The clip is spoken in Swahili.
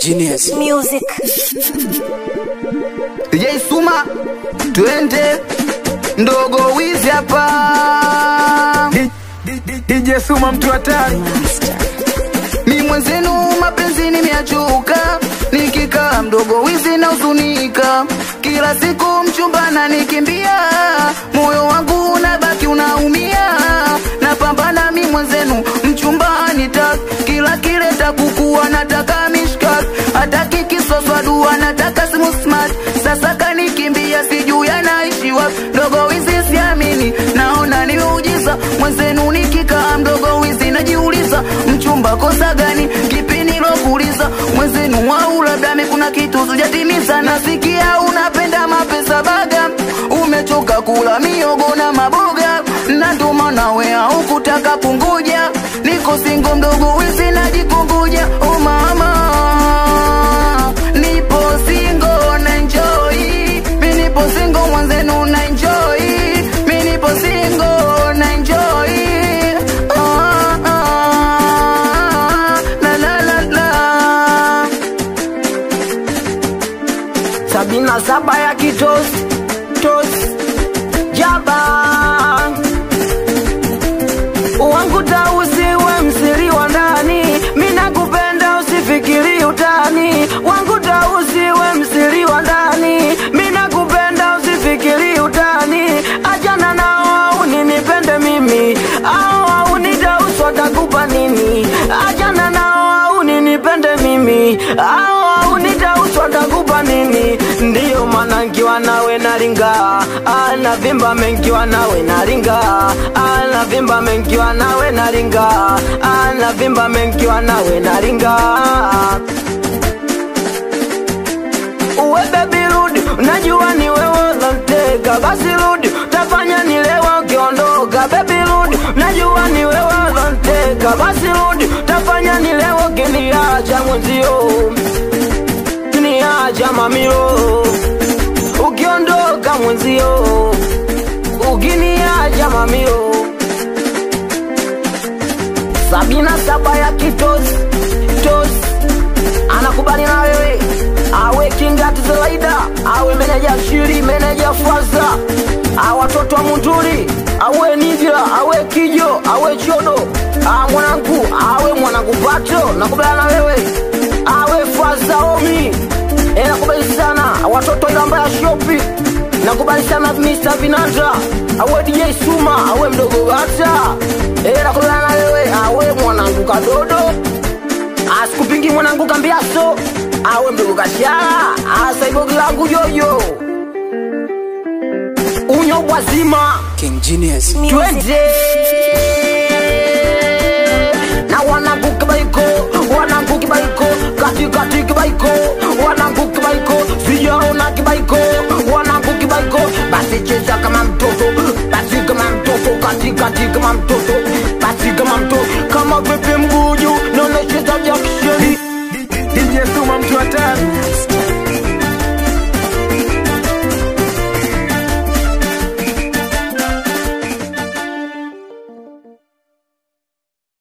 Genius Music. DJ Suma, twende ndogo wizi hapa. DJ Suma mtu hatari. Mi mwenzenu mapenzi nimeachuka, nikikaa mdogo wizi na uzunika. Kila siku mchumba na nikimbia, moyo wangu unabaki unaumia. Napambana mi mwenzenu mchumba anitaka, kila kile takukuwa nataka mishkat. Hataki kisoswa dua nataka simu smart. Sasa kanikimbia sijui anaishi wapi. Mdogo wizi siamini, naona nimeujiza. Mwenzenu nikikaa mdogo wizi najiuliza, mchumba kosa gani kipi nilokuuliza. Mwenzenu wau labda kuna kitu sijatimiza. Nasikia unapenda mapesa baga, umechoka kula miogo na maboga, na ndo maana wewe hukutaka kungoja. Niko single mdogo wizi najikunguja. Oh mama, nipo single na enjoy. Mi nipo single mwenzenu na enjoy. Mi nipo single na enjoy. La la la la. 77 ya kitos Jaba wangu tausiwe msiri wa ndani, mina kupenda usifikiri utani. Wangu tausiwe msiri wa ndani, mina kupenda usifikiri utani. Ajana nao uninipende mimi, au unitauswa takupa nini. Ajana nao uninipende mimi, au unitauswa takupa nini. Ndiyo maana nkiwa nawe naringa, anavimba menkiwa nawe naringa. Anavimba menkiwa nawe naringa, anavimba menkiwa nawe naringa. Uwe baby rudi, unajua ni wewe unateka. Basi rudi, utafanya nilewa ukiondoka. Baby rudi, unajua ni wewe unateka. Basi rudi, utafanya nilewa ukiniacha mwenzio. Niacha mamilo, ukiondoka mwenzio. Ukiniacha mamilo. 77 ya kitos anakubali na wewe. Awe kinga tizelaida, awe meneja shiri, meneja faza, awe watoto wa munduri, awe nijila, awe kijo, awe chodo. Mwanangu, awe mwanangu pato, nakubali na wewe. Awe faza omi, nakubali sana. Watoto ilamba ya shopi, nakubali sana Mr. Vinanda. Awe DJ Suma, awe mdogo gata, nakubali na wewe. Awe mwanangu kadodo, asikupingi mwanangu kambiaso. Awe mdogo kashala, asaibogi langu yoyo. Unyo wazima King Genius twende na wanangu kibaiko, wanangu kibaiko, katikati kibaiko, wanangu kibaiko.